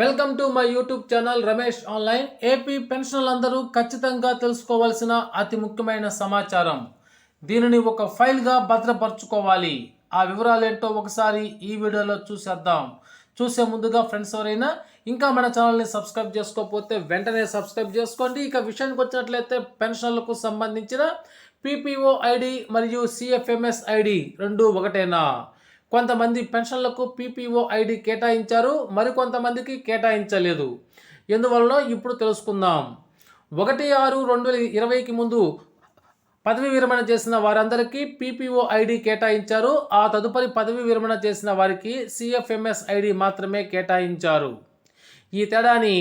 Welcome to my YouTube channel Ramesh online. AP పెన్షన్లందరూ ఖచ్చితంగా తెలుసుకోవాల్సిన అతి ముఖ్యమైన సమాచారం. దీనిని ఒక ఫైల్గా భద్రపరచుకోవాలి. ఆ వివరాలు ఏంటో ఒకసారి ఈ వీడియోలో చూసేద్దాం. చూసే ముందుగా ఫ్రెండ్స్ ఎవరైనా ఇంకా మన ఛానల్ని సబ్స్క్రైబ్ చేసుకోకపోతే వెంటనే సబ్స్క్రైబ్ చేసుకోండి. ఇక విషయానికి వచ్చినట్లయితే పెన్షన్లకు సంబంధించిన పీపీఓ ఐడి మరియు సిఎఫ్ఎంఎస్ ఐడి రెండు ఒకటేనా? కొంతమంది పెన్షన్లకు పీపీఓ ఐడి కేటాయించారు, మరికొంతమందికి కేటాయించలేదు. ఎందువల్ల ఇప్పుడు తెలుసుకుందాం. 1/6/2020కి ముందు పదవి విరమణ చేసిన వారందరికీ పీపీఓ ఐడి కేటాయించారు. ఆ తదుపరి పదవి విరమణ చేసిన వారికి సిఎఫ్ఎంఎస్ ఐడి మాత్రమే కేటాయించారు. ఈ తేడాని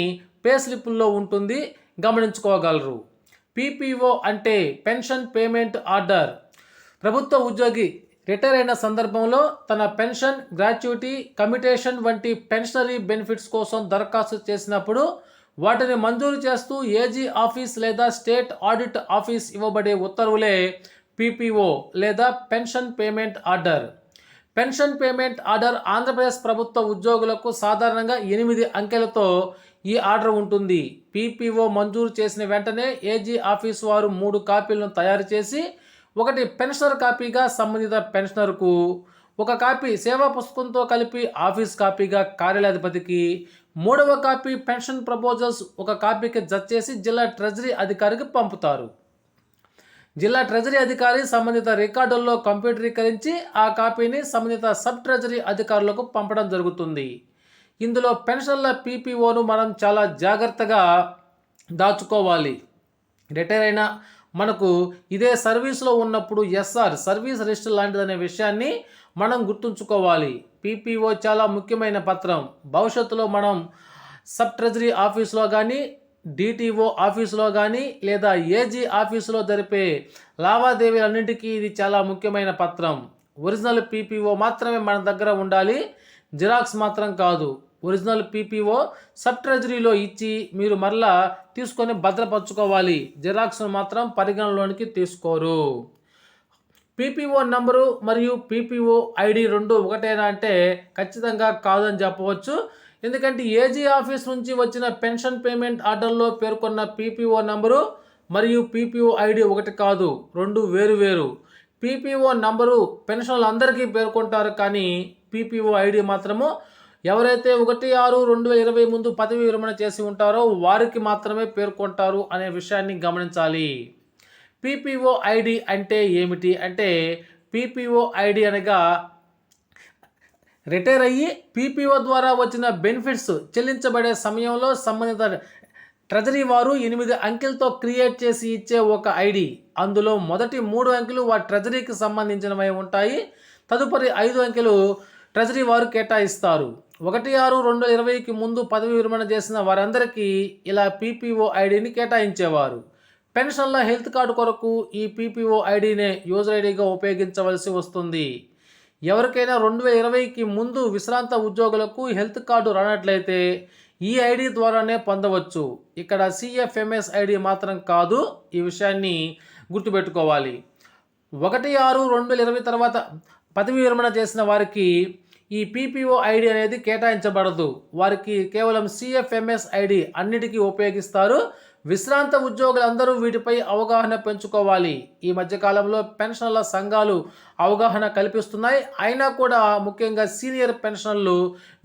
పే స్లిప్పుల్లో ఉంటుంది, గమనించుకోగలరు. పీపీఓ అంటే పెన్షన్ పేమెంట్ ఆర్డర్. ప్రభుత్వ ఉద్యోగి రిటైర్ అయిన సందర్భంలో తన పెన్షన్, గ్రాట్యుటీ, కమ్యుటేషన్ వంటి పెన్షనరీ బెనిఫిట్స్ కోసం దరఖాస్తు చేసినప్పుడు వాటిని మంజూరు చేస్తూ ఏజీ ఆఫీస్ లేదా స్టేట్ ఆడిట్ ఆఫీస్ ఇవ్వబడే ఉత్తర్వులే పీపీఓ లేదా pension payment order. Pension payment order Andhra Pradesh ప్రభుత్వ ఉద్యోగులకు సాధారణంగా 8 అంకెలతో ఈ ఆర్డర్ ఉంటుంది. పీపీఓ మంజూరు చేసిన వెంటనే ఏజీ ఆఫీస్ వారు 3 కాపీలను తయారు చేసి, ఒకటి పెన్షనర్ కాపీగా సంబంధిత పెన్షనర్కు, ఒక కాపీ సేవా పుస్తకంతో కలిపి ఆఫీస్ కాపీగా కార్యాలయాధిపతికి, 3వ కాపీ పెన్షన్ ప్రపోజల్స్ ఒక కాపీకి జత చేసి జిల్లా ట్రెజరీ అధికారికి పంపుతారు. జిల్లా ట్రెజరీ అధికారి సంబంధిత రికార్డుల్లో కంప్యూటరీకరించి ఆ కాపీని సంబంధిత సబ్ ట్రెజరీ అధికారులకు పంపడం జరుగుతుంది. ఇందులో పెన్షన్ల పీపీఓను మనం చాలా జాగ్రత్తగా దాచుకోవాలి. రిటైర్ అయిన మనకు ఇదే సర్వీస్లో ఉన్నప్పుడు ఎస్ఆర్ సర్వీస్ రిజిస్టర్ లాంటిదనే విషయాన్ని మనం గుర్తుంచుకోవాలి. పీపీఓ చాలా ముఖ్యమైన పత్రం. భవిష్యత్తులో మనం సబ్ ట్రెజరీ ఆఫీస్లో కానీ, డిటిఓ ఆఫీసులో కానీ లేదా ఏజీ ఆఫీసులో జరిపే లావాదేవీలన్నింటికీ ఇది చాలా ముఖ్యమైన పత్రం. ఒరిజినల్ పీపీఓ మాత్రమే మన దగ్గర ఉండాలి, జిరాక్స్ మాత్రం కాదు. ఒరిజినల్ పీపీఓ సబ్ ట్రెజరీలో ఇచ్చి మీరు మరలా తీసుకొని భద్రపరచుకోవాలి. జిరాక్స్ను మాత్రం పరిగణలోనికి తీసుకోరు. పీపీఓ నంబరు మరియు పీపీఓ ఐడి రెండు ఒకటేనా అంటే ఖచ్చితంగా కాదని చెప్పవచ్చు. ఎందుకంటే ఏజీ ఆఫీస్ నుంచి వచ్చిన పెన్షన్ పేమెంట్ ఆర్డర్లో పేర్కొన్న పీపీఓ నంబరు మరియు పీపీఓ ఐడి ఒకటి కాదు, రెండు వేరు. పీపీఓ నంబరు పెన్షన్లు అందరికీ పేర్కొంటారు, కానీ పీపీఓ ఐడి మాత్రము ఎవరైతే 1/6/2020 ముందు పదవి విరమణ చేసి ఉంటారో వారికి మాత్రమే పేర్కొంటారు అనే విషయాన్ని గమనించాలి. పీపీఓ ఐడి అంటే ఏమిటి అంటే, పీపీఓ ఐడి అనగా రిటైర్ అయ్యి పీపీఓ ద్వారా వచ్చిన బెనిఫిట్స్ చెల్లించబడే సమయంలో సంబంధిత ట్రెజరీ వారు 8 అంకెలతో క్రియేట్ చేసి ఇచ్చే ఒక ఐడి. అందులో మొదటి 3 అంకెలు వారి ట్రెజరీకి సంబంధించినవి ఉంటాయి. తదుపరి 5 అంకెలు ట్రెజరీ వారు కేటాయిస్తారు. 1/6/2020కి ముందు పదవి విరమణ చేసిన వారందరికీ ఇలా పీపీఓ ఐడిని కేటాయించేవారు. పెన్షన్ల హెల్త్ కార్డు కొరకు ఈ పీపీఓ ఐడినే యూజర్ ఐడిగా ఉపయోగించవలసి వస్తుంది. ఎవరికైనా 2020కి ముందు విశ్రాంత ఉద్యోగులకు హెల్త్ కార్డు రానట్లయితే ఈ ఐడి ద్వారానే పొందవచ్చు. ఇక్కడ సిఎఫ్ఎంఎస్ ఐడి మాత్రం కాదు, ఈ విషయాన్ని గుర్తుపెట్టుకోవాలి. 1/6/2020 తర్వాత పదవి విరమణ చేసిన వారికి ఈ పీపీఓ ఐడి అనేది కేటాయించబడదు. వారికి కేవలం సిఎఫ్ఎంఎస్ ఐడి అన్నిటికీ ఉపయోగిస్తారు. విశ్రాంత ఉద్యోగులందరూ వీటిపై అవగాహన పెంచుకోవాలి. ఈ మధ్యకాలంలో పెన్షన్ల సంఘాలు అవగాహన కల్పిస్తున్నాయి. అయినా కూడా ముఖ్యంగా సీనియర్ పెన్షన్లు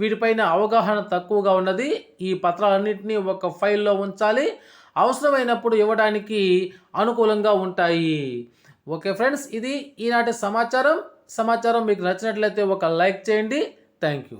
వీటిపైన అవగాహన తక్కువగా ఉన్నది. ఈ పత్రాలన్నింటినీ ఒక ఫైల్లో ఉంచాలి, అవసరమైనప్పుడు ఇవ్వడానికి అనుకూలంగా ఉంటాయి. ఓకే ఫ్రెండ్స్, ఇది ఈనాటి సమాచారం మీకు నచ్చినట్లయితే ఒక లైక్ చేయండి. Thank you.